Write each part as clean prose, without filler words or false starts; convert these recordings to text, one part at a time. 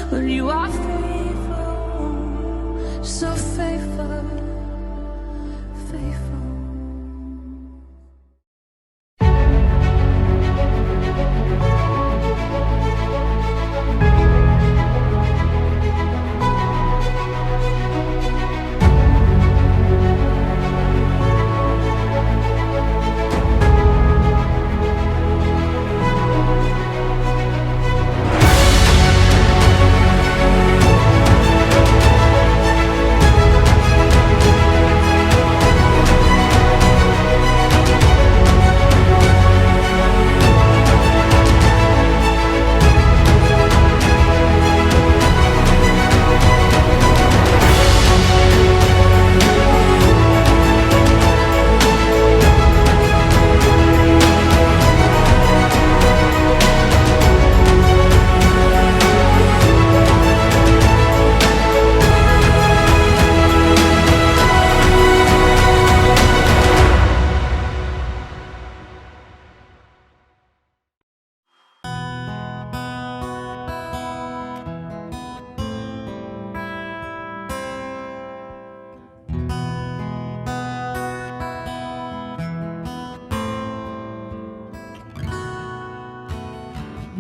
But you are faithful, so faithful, faithful.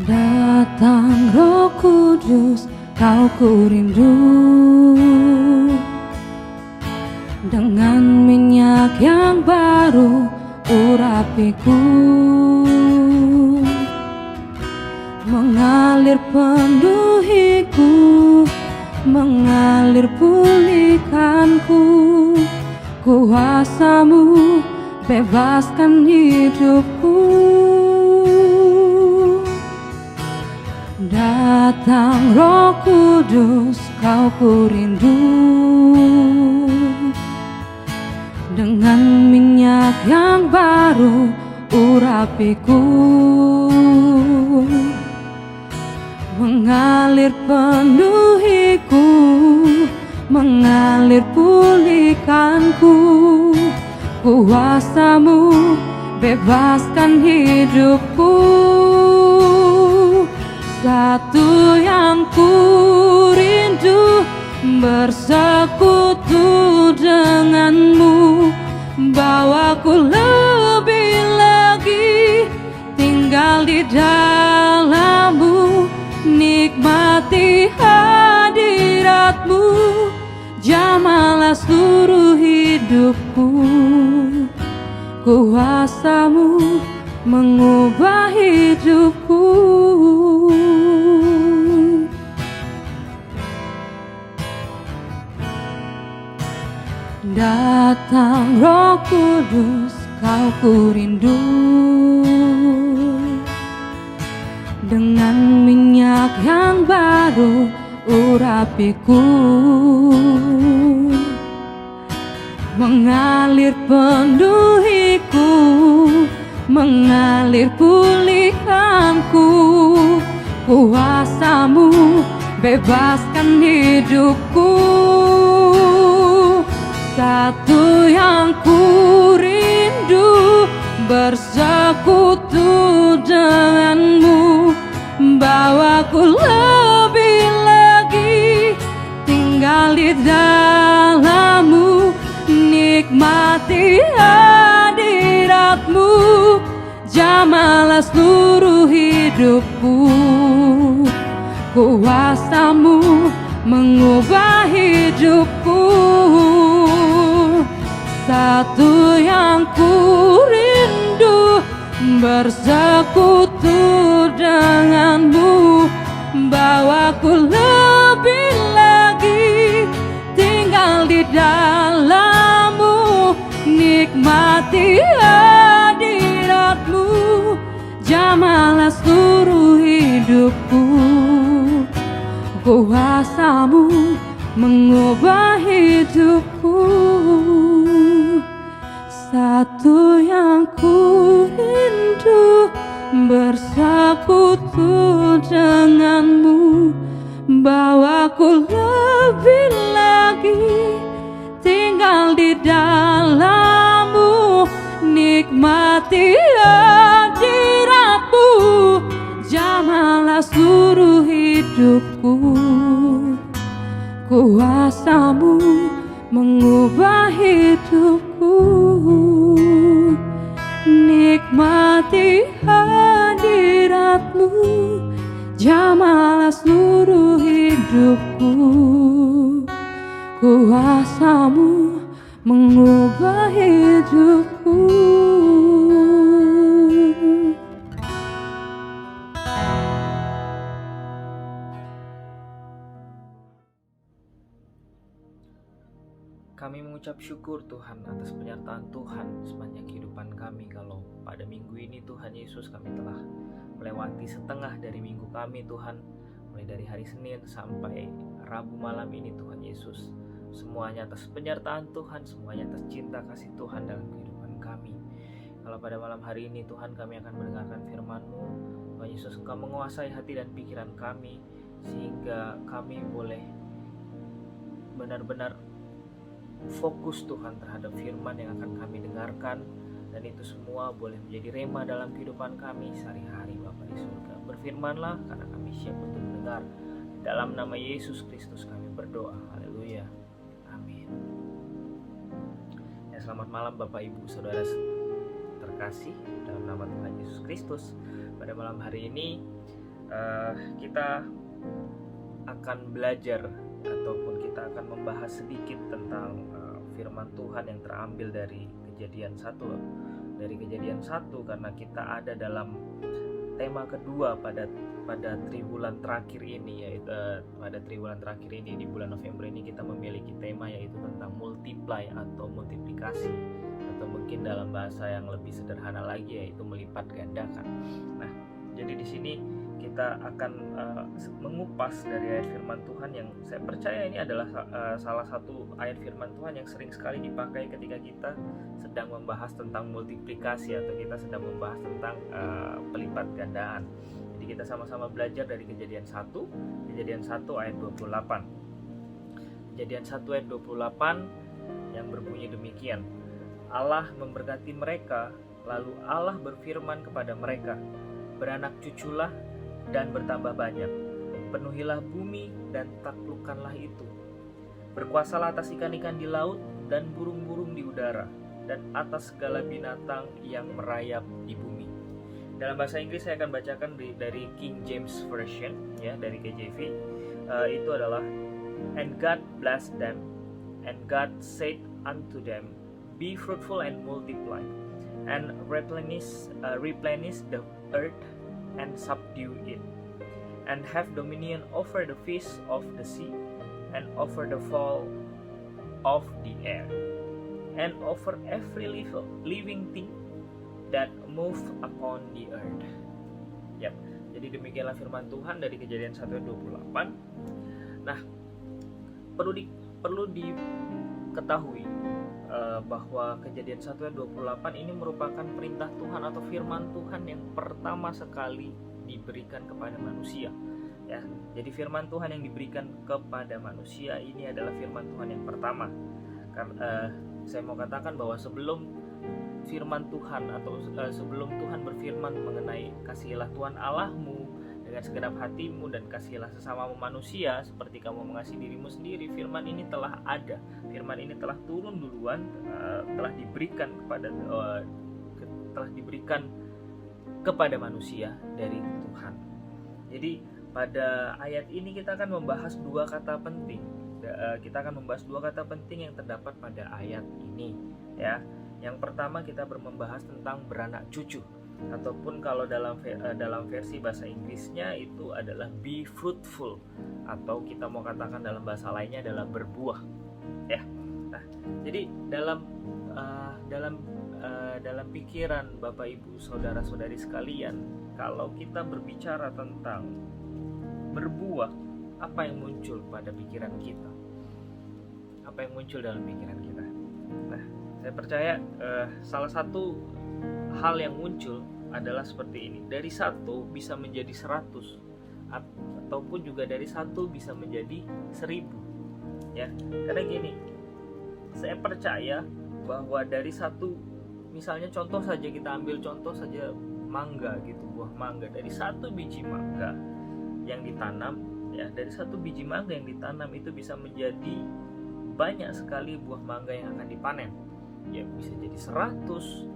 Datang Roh Kudus, kau ku rindu, dengan minyak yang baru urapiku, mengalir penuhiku, mengalir pulihkanku. Kuasamu bebaskan hidupku. Datang Roh Kudus, kau ku rindu, dengan minyak yang baru urapiku, mengalir penuhiku, mengalir pulihkanku. Kuasamu bebaskan hidupku. Satu yang ku rindu, bersekutu denganmu, bawaku lebih lagi tinggal di dalammu, nikmati hadiratmu, jamalah seluruh hidupku. Kuasamu mengubah hidupku. Datang Roh Kudus, kau ku rindu, dengan minyak yang baru urapiku, mengalir penuhiku, mengalir pulihkanku. Kuasamu bebaskan hidupku. Satu yang ku rindu, bersekutu denganmu, bawaku lebih lagi tinggal di dalammu, nikmati hadiratmu, jamalah seluruh hidupku. Kuasamu mengubah hidupku. Satu yang ku rindu, bersekutu denganmu, bawaku lebih lagi tinggal di dalammu, nikmati hadiratmu, jamalah seluruh hidupku. Kuasamu mengubah hidupku. Satu yang ku rindu, bersekutu denganmu, bawaku lebih lagi tinggal di dalammu, nikmati hadiratmu, jamalah seluruh hidupku. hidupku. Kuasa-Mu mengubah hidupku. Nikmati hadirat-Mu, jamalah seluruh hidupku. Kuasa-Mu mengubah hidupku. Kami mengucap syukur Tuhan atas penyertaan Tuhan sepanjang kehidupan kami. Kalau pada minggu ini Tuhan Yesus, kami telah melewati setengah dari minggu kami Tuhan, mulai dari hari Senin sampai Rabu malam ini Tuhan Yesus. Semuanya atas penyertaan Tuhan, semuanya atas cinta kasih Tuhan dalam kehidupan kami. Kalau pada malam hari ini Tuhan, kami akan mendengarkan firman-Mu. Tuhan Yesus, Engkau menguasai hati dan pikiran kami, sehingga kami boleh benar-benar fokus Tuhan terhadap firman yang akan kami dengarkan, dan itu semua boleh menjadi rema dalam kehidupan kami sehari-hari. Bapa di surga, berfirmanlah karena kami siap untuk mendengar. Dalam nama Yesus Kristus kami berdoa, haleluya, amin. Ya, selamat malam Bapak Ibu Saudara terkasih dalam nama Tuhan Yesus Kristus. Pada malam hari ini kita akan belajar ataupun kita akan membahas sedikit tentang firman Tuhan yang terambil dari Kejadian 1. Dari Kejadian 1, karena kita ada dalam tema kedua pada triwulan terakhir ini, yaitu pada triwulan terakhir ini di bulan November ini kita memiliki tema yaitu tentang multiply atau multiplikasi, atau mungkin dalam bahasa yang lebih sederhana lagi yaitu melipat gandakan. Nah, jadi di sini kita akan mengupas dari ayat firman Tuhan yang saya percaya ini adalah salah satu ayat firman Tuhan yang sering sekali dipakai ketika kita sedang membahas tentang multiplikasi atau kita sedang membahas tentang pelipat gandaan. Jadi kita sama-sama belajar dari Kejadian 1 ayat 28. Kejadian 1 ayat 28 yang berbunyi demikian. Allah memberkati mereka, lalu Allah berfirman kepada mereka, beranak cuculah dan bertambah banyak, penuhilah bumi dan taklukkanlah itu. Berkuasalah atas ikan-ikan di laut dan burung-burung di udara, dan atas segala binatang yang merayap di bumi. Dalam bahasa Inggris saya akan bacakan dari King James Version, ya, dari KJV. Itu adalah, and God blessed them, and God said unto them, be fruitful and multiply, and replenish the earth and subdue it, and have dominion over the fish of the sea, and over the fowl of the air, and over every living thing that move upon the earth. Yap, jadi demikianlah firman Tuhan dari Kejadian 1:28. Nah, perlu diketahui bahwa Kejadian 1:28 ini merupakan perintah Tuhan atau firman Tuhan yang pertama sekali diberikan kepada manusia, ya. Jadi firman Tuhan yang diberikan kepada manusia ini adalah firman Tuhan yang pertama. Karena saya mau katakan bahwa sebelum firman Tuhan atau sebelum Tuhan berfirman mengenai kasihilah Tuhan Allahmu dengan segenap hatimu dan kasihilah sesamamu manusia seperti kamu mengasihi dirimu sendiri, firman ini telah ada. Firman ini telah turun duluan, telah diberikan kepada manusia dari Tuhan. Jadi pada ayat ini kita akan membahas dua kata penting. Kita akan membahas dua kata penting yang terdapat pada ayat ini, ya. Yang pertama kita membahas tentang beranak cucu, ataupun kalau dalam versi bahasa Inggrisnya itu adalah be fruitful, atau kita mau katakan dalam bahasa lainnya adalah berbuah, ya. Nah, jadi dalam pikiran Bapak Ibu saudara-saudari sekalian, kalau kita berbicara tentang berbuah, apa yang muncul pada pikiran kita? Apa yang muncul dalam pikiran kita? Nah, saya percaya salah satu hal yang muncul adalah seperti ini. Dari 1 bisa menjadi 100, ataupun juga dari 1 bisa menjadi 1000, ya. Karena gini, saya percaya bahwa dari 1, misalnya contoh saja, kita ambil contoh saja mangga gitu, buah mangga. Dari 1 biji mangga yang ditanam Ya, dari satu biji mangga yang ditanam itu bisa menjadi banyak sekali buah mangga yang akan dipanen. Ya, bisa jadi 100,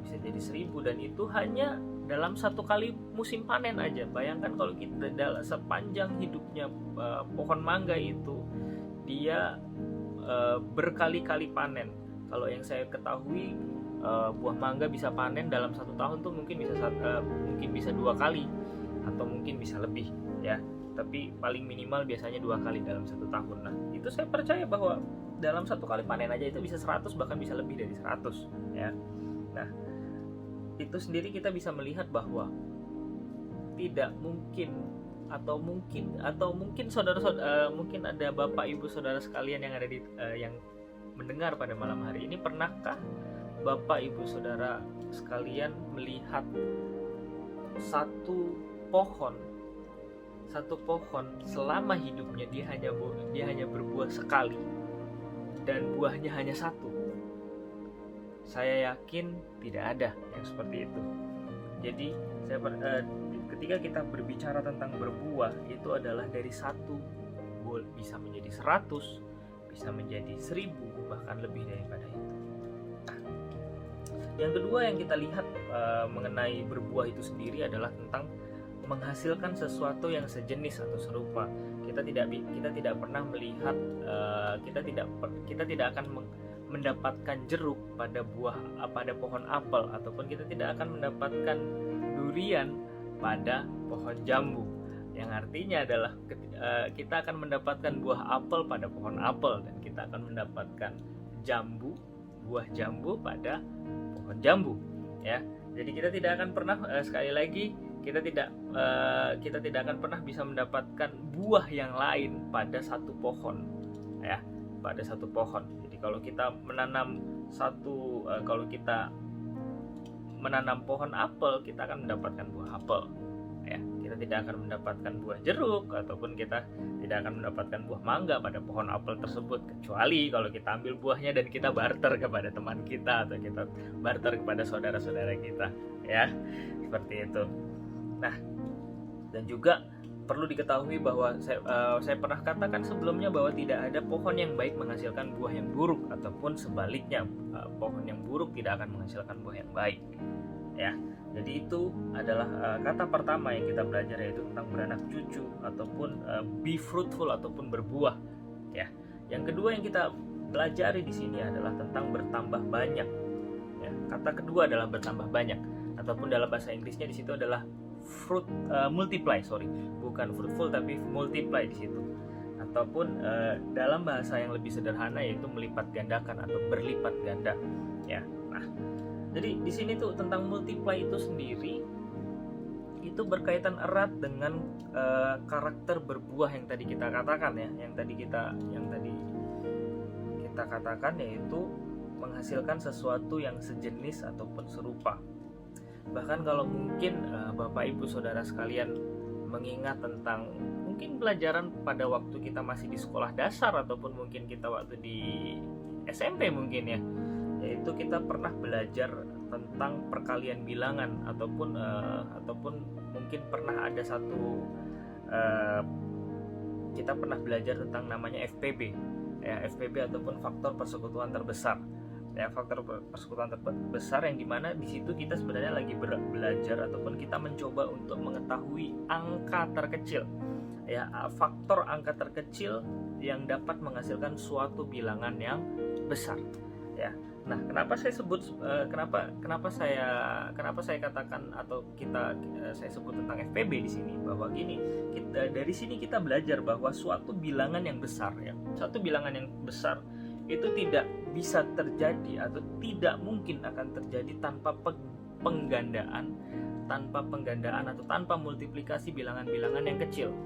bisa jadi 1000, dan itu hanya dalam satu kali musim panen aja. Bayangkan kalau kita dalam sepanjang hidupnya pohon mangga itu dia berkali-kali panen. Kalau yang saya ketahui buah mangga bisa panen dalam 1 tahun tuh mungkin bisa 2 kali atau mungkin bisa lebih ya. Tapi paling minimal biasanya 2 kali dalam 1 tahun. Nah, itu saya percaya bahwa dalam 1 kali panen aja itu bisa 100, bahkan bisa lebih dari 100 ya. Nah, itu sendiri kita bisa melihat bahwa tidak mungkin atau mungkin saudara-saudara, mungkin ada bapak ibu saudara sekalian yang ada yang mendengar pada malam hari ini, pernahkah bapak ibu saudara sekalian melihat satu pohon selama hidupnya dia hanya berbuah sekali dan buahnya hanya 1? Saya yakin tidak ada yang seperti itu. Jadi ketika kita berbicara tentang berbuah, itu adalah dari 1 bisa menjadi 100, bisa menjadi 1000, bahkan lebih daripada itu. Nah, yang kedua yang kita lihat mengenai berbuah itu sendiri adalah tentang menghasilkan sesuatu yang sejenis atau serupa. Kita tidak pernah melihat, kita tidak akan mendapatkan jeruk pada pohon apel, ataupun kita tidak akan mendapatkan durian pada pohon jambu. Yang artinya adalah kita akan mendapatkan buah apel pada pohon apel, dan kita akan mendapatkan buah jambu pada pohon jambu ya. Jadi kita tidak akan pernah sekali lagi kita tidak akan pernah bisa mendapatkan buah yang lain pada satu pohon ya, pada satu pohon. Jadi kalau kita menanam pohon apel, kita akan mendapatkan buah apel ya. Kita tidak akan mendapatkan buah jeruk, ataupun kita tidak akan mendapatkan buah mangga pada pohon apel tersebut, kecuali kalau kita ambil buahnya dan kita barter kepada teman kita, atau kita barter kepada saudara-saudara kita ya, seperti itu. Nah, dan juga perlu diketahui bahwa saya pernah katakan sebelumnya bahwa tidak ada pohon yang baik menghasilkan buah yang buruk, ataupun sebaliknya, pohon yang buruk tidak akan menghasilkan buah yang baik ya. Jadi itu adalah kata pertama yang kita belajar, yaitu tentang beranak cucu, ataupun be fruitful, ataupun berbuah ya. Yang kedua yang kita pelajari di sini adalah tentang bertambah banyak ya. Kata kedua adalah bertambah banyak, ataupun dalam bahasa Inggrisnya di situ adalah multiply, bukan fruitful tapi multiply di situ, ataupun dalam bahasa yang lebih sederhana yaitu melipat gandakan atau berlipat ganda ya. Nah, jadi di sini tuh tentang multiply itu sendiri itu berkaitan erat dengan karakter berbuah yang tadi kita katakan ya, yang tadi kita katakan, yaitu menghasilkan sesuatu yang sejenis ataupun serupa. Bahkan kalau mungkin Bapak Ibu Saudara sekalian mengingat tentang mungkin pelajaran pada waktu kita masih di sekolah dasar, ataupun mungkin kita waktu di SMP mungkin ya, yaitu kita pernah belajar tentang perkalian bilangan, ataupun mungkin pernah ada kita pernah belajar tentang namanya FPB ya, FPB ataupun faktor persekutuan terbesar ya, faktor persekutuan terbesar, yang dimana di situ kita sebenarnya lagi belajar ataupun kita mencoba untuk mengetahui angka terkecil ya, faktor angka terkecil yang dapat menghasilkan suatu bilangan yang besar ya. Nah, kenapa saya sebut kenapa saya katakan atau saya sebut tentang FPB di sini, bahwa dari sini kita belajar bahwa suatu bilangan yang besar ya, suatu bilangan yang besar itu tidak bisa terjadi atau tidak mungkin akan terjadi tanpa penggandaan atau tanpa multiplikasi bilangan-bilangan yang kecil.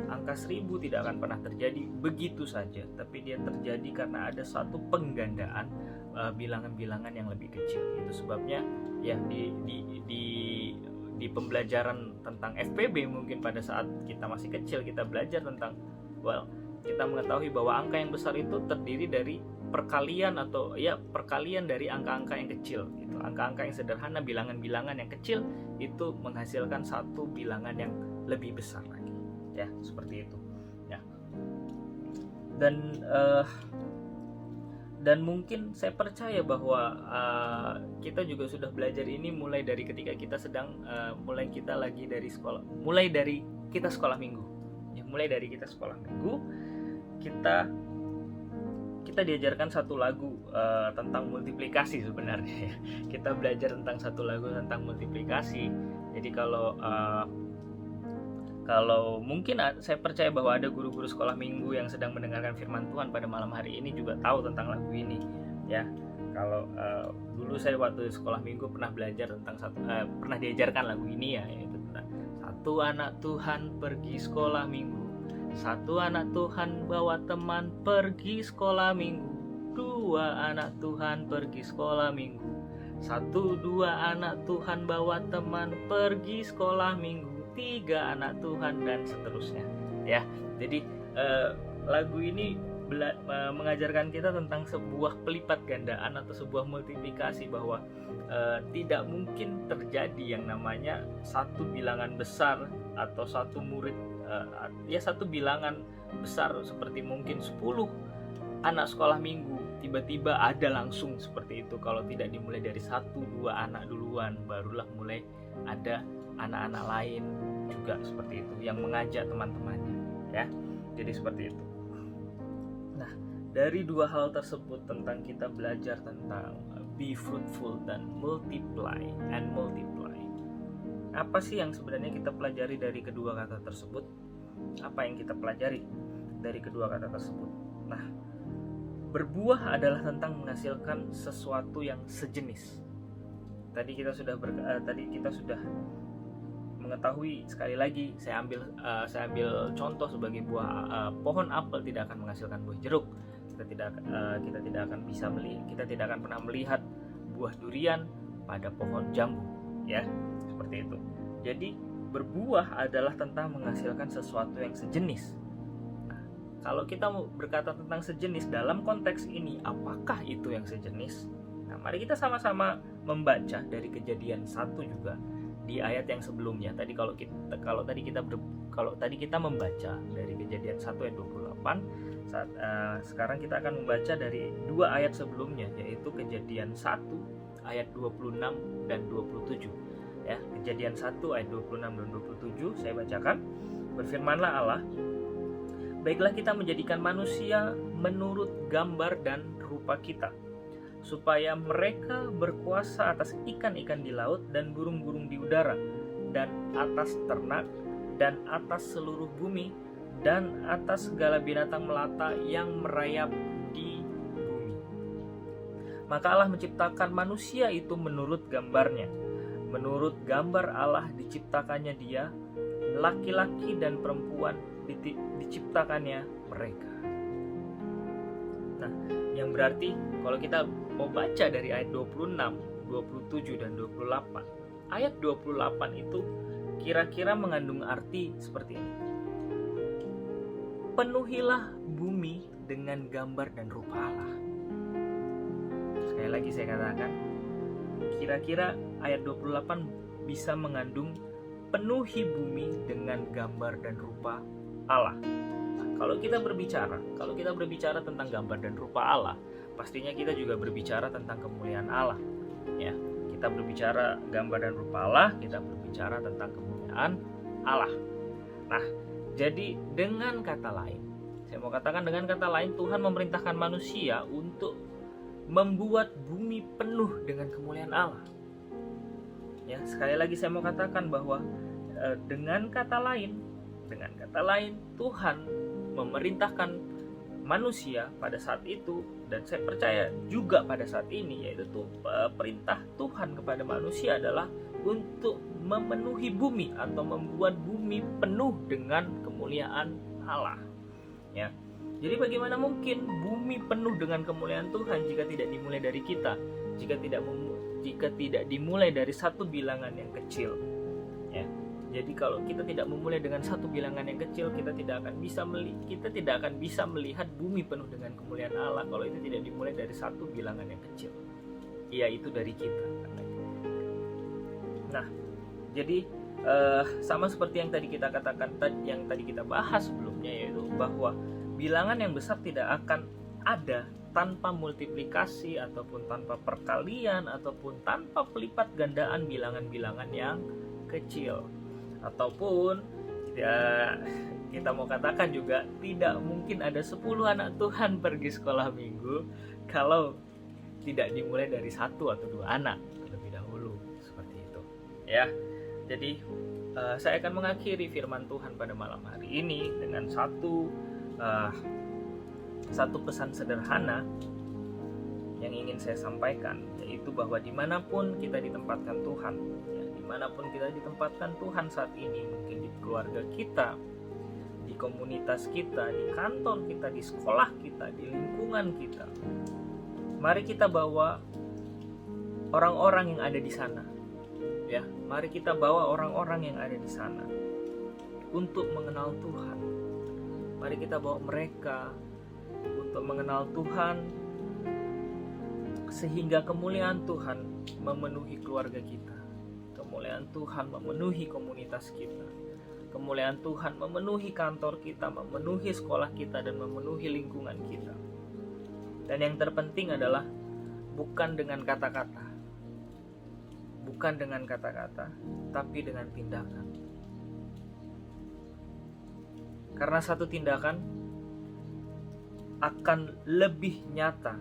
Angka 1000 tidak akan pernah terjadi begitu saja, tapi dia terjadi karena ada suatu penggandaan bilangan-bilangan yang lebih kecil. Itu sebabnya ya di pembelajaran tentang FPB mungkin pada saat kita masih kecil kita belajar tentang kita mengetahui bahwa angka yang besar itu terdiri dari perkalian dari angka-angka yang kecil gitu. Angka-angka yang sederhana, bilangan-bilangan yang kecil itu menghasilkan satu bilangan yang lebih besar lagi Ya, seperti itu. Ya. Dan mungkin saya percaya bahwa kita juga sudah belajar ini mulai dari ketika kita mulai dari kita sekolah minggu. Ya, mulai dari kita sekolah minggu, kita diajarkan satu lagu tentang multiplikasi sebenarnya. Ya. Kita belajar tentang satu lagu tentang multiplikasi. Jadi kalau mungkin saya percaya bahwa ada guru-guru sekolah minggu yang sedang mendengarkan firman Tuhan pada malam hari ini juga tahu tentang lagu ini, ya. Kalau dulu saya waktu sekolah minggu pernah belajar tentang pernah diajarkan lagu ini, ya, yaitu tentang satu anak Tuhan pergi sekolah minggu, satu anak Tuhan bawa teman pergi sekolah minggu, dua anak Tuhan pergi sekolah minggu, satu dua anak Tuhan bawa teman pergi sekolah minggu, tiga anak Tuhan, dan seterusnya, ya. Jadi lagu ini mengajarkan kita tentang sebuah pelipat gandaan atau sebuah multiplikasi, bahwa tidak mungkin terjadi yang namanya satu bilangan besar atau satu murid, satu bilangan besar seperti mungkin 10 anak sekolah minggu tiba-tiba ada langsung seperti itu, kalau tidak dimulai dari 1-2 anak duluan, barulah mulai ada anak-anak lain juga seperti itu yang mengajak teman-temannya, ya. Jadi seperti itu. Nah, dari dua hal tersebut tentang kita belajar tentang be fruitful dan multiply. Apa sih yang sebenarnya kita pelajari dari kedua kata tersebut? Apa yang kita pelajari dari kedua kata tersebut? Nah, berbuah adalah tentang menghasilkan sesuatu yang sejenis. Tadi kita sudah mengetahui, sekali lagi saya ambil contoh sebagai pohon apel tidak akan menghasilkan buah jeruk. Kita tidak akan pernah melihat buah durian pada pohon jambu, ya, seperti itu. Jadi berbuah adalah tentang menghasilkan sesuatu yang sejenis. Nah, kalau kita mau berkata tentang sejenis dalam konteks ini, apakah itu yang sejenis? Nah, mari kita sama-sama membaca dari Kejadian 1 juga di ayat yang sebelumnya. Kalau tadi kita membaca dari Kejadian 1 ayat 28, sekarang kita akan membaca dari 2 ayat sebelumnya, yaitu Kejadian 1 ayat 26 dan 27. Ya, Kejadian 1 ayat 26 dan 27 saya bacakan. Berfirmanlah Allah, "Baiklah kita menjadikan manusia menurut gambar dan rupa kita, supaya mereka berkuasa atas ikan-ikan di laut dan burung-burung di udara, dan atas ternak, dan atas seluruh bumi, dan atas segala binatang melata yang merayap di bumi." Maka Allah menciptakan manusia itu menurut gambarnya. Menurut gambar Allah diciptakannya dia, laki-laki dan perempuan diciptakannya mereka. Nah, yang berarti kalau kita mau baca dari ayat 26, 27, dan 28, ayat 28 itu kira-kira mengandung arti seperti ini. Penuhilah bumi dengan gambar dan rupa Allah. Sekali lagi saya katakan, kira-kira ayat 28 bisa mengandung penuhi bumi dengan gambar dan rupa Allah. Nah, kalau kita berbicara tentang gambar dan rupa Allah, pastinya kita juga berbicara tentang kemuliaan Allah, ya. Kita berbicara gambar dan rupa Allah, kita berbicara tentang kemuliaan Allah. Nah, jadi dengan kata lain, saya mau katakan dengan kata lain, Tuhan memerintahkan manusia untuk membuat bumi penuh dengan kemuliaan Allah. Ya, sekali lagi saya mau katakan bahwa dengan kata lain Tuhan memerintahkan manusia pada saat itu, dan saya percaya juga pada saat ini, yaitu perintah Tuhan kepada manusia adalah untuk memenuhi bumi atau membuat bumi penuh dengan kemuliaan Allah, ya. Jadi bagaimana mungkin bumi penuh dengan kemuliaan Tuhan jika tidak dimulai dari kita, jika tidak dimulai dari satu bilangan yang kecil, ya. Jadi kalau kita tidak memulai dengan satu bilangan yang kecil, kita tidak akan bisa melihat bumi penuh dengan kemuliaan Allah kalau itu tidak dimulai dari satu bilangan yang kecil, yaitu dari kita. Nah, jadi sama seperti yang tadi kita katakan, yang tadi kita bahas sebelumnya, yaitu bahwa bilangan yang besar tidak akan ada tanpa multiplikasi ataupun tanpa perkalian ataupun tanpa pelipat gandaan bilangan-bilangan yang kecil. Ataupun ya, kita mau katakan juga tidak mungkin ada 10 anak Tuhan pergi sekolah minggu kalau tidak dimulai dari 1 atau 2 anak terlebih dahulu, seperti itu ya. Jadi saya akan mengakhiri firman Tuhan pada malam hari ini dengan satu pesan sederhana yang ingin saya sampaikan, yaitu bahwa dimanapun kita ditempatkan Tuhan, ya, dimanapun kita ditempatkan Tuhan saat ini, mungkin di keluarga kita, di komunitas kita, di kantor kita, di sekolah kita, di lingkungan kita, mari kita bawa orang-orang yang ada di sana, ya, mari kita bawa orang-orang yang ada di sana untuk mengenal Tuhan. Mari kita bawa mereka untuk mengenal Tuhan, sehingga kemuliaan Tuhan memenuhi keluarga kita, kemuliaan Tuhan memenuhi komunitas kita, kemuliaan Tuhan memenuhi kantor kita, memenuhi sekolah kita, dan memenuhi lingkungan kita. Dan yang terpenting adalah bukan dengan kata-kata, bukan dengan kata-kata, tapi dengan tindakan. Karena satu tindakan akan lebih nyata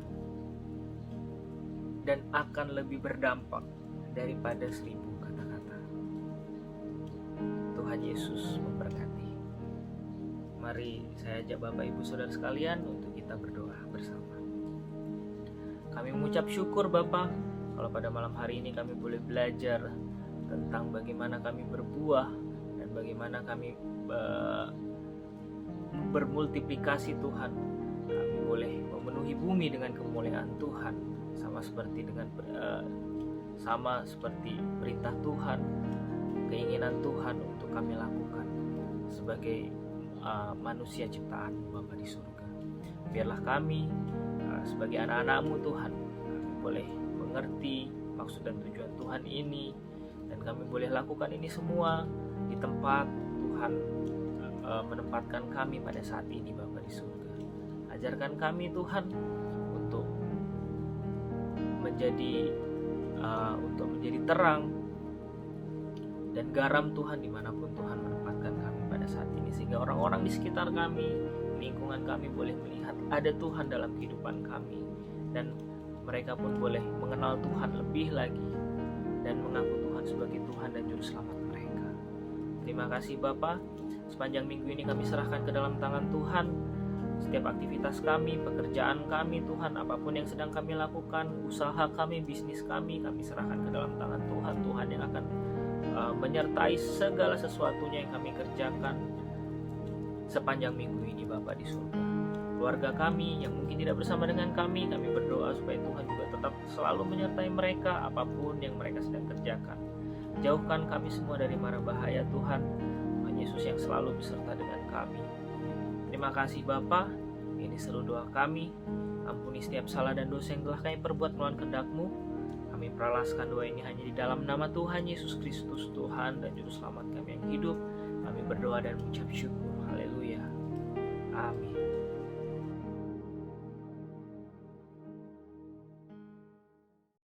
dan akan lebih berdampak daripada 1000 kata-kata. Tuhan Yesus memberkati. Mari saya ajak Bapak Ibu Saudara sekalian untuk kita berdoa bersama. Kami mengucap syukur Bapa, kalau pada malam hari ini kami boleh belajar tentang bagaimana kami berbuah dan bagaimana kami bermultiplikasi Tuhan. Kami boleh memenuhi bumi dengan kemuliaan Tuhan, sama seperti perintah Tuhan, keinginan Tuhan untuk kami lakukan sebagai manusia ciptaan Bapa di surga. Biarlah kami sebagai anak-anak-Mu Tuhan, kami boleh mengerti maksud dan tujuan Tuhan ini, dan kami boleh lakukan ini semua di tempat Tuhan menempatkan kami pada saat ini Bapa di surga. Ajarkan kami Tuhan untuk menjadi terang dan garam Tuhan dimanapun Tuhan menempatkan kami pada saat ini, sehingga orang-orang di sekitar kami, lingkungan kami boleh melihat ada Tuhan dalam kehidupan kami, dan mereka pun boleh mengenal Tuhan lebih lagi dan mengaku Tuhan sebagai Tuhan dan Juru Selamat mereka. Terima kasih Bapa. Sepanjang minggu ini kami serahkan ke dalam tangan Tuhan. Setiap aktivitas kami, pekerjaan kami Tuhan, apapun yang sedang kami lakukan, usaha kami, bisnis kami serahkan ke dalam tangan Tuhan. Tuhan yang akan menyertai segala sesuatunya yang kami kerjakan sepanjang minggu ini Bapa di surga. Keluarga kami yang mungkin tidak bersama dengan kami berdoa supaya Tuhan juga tetap selalu menyertai mereka apapun yang mereka sedang kerjakan. Jauhkan kami semua dari mara bahaya Tuhan. Tuhan Yesus yang selalu beserta dengan kami. Terima kasih Bapa, ini seluruh doa kami. Ampuni setiap salah dan dosa yang telah kami perbuat melawan kehendak-Mu. Kami peralaskan doa ini hanya di dalam nama Tuhan Yesus Kristus, Tuhan dan Juru Selamat kami yang hidup. Kami berdoa dan mengucap syukur. Haleluya. Amin.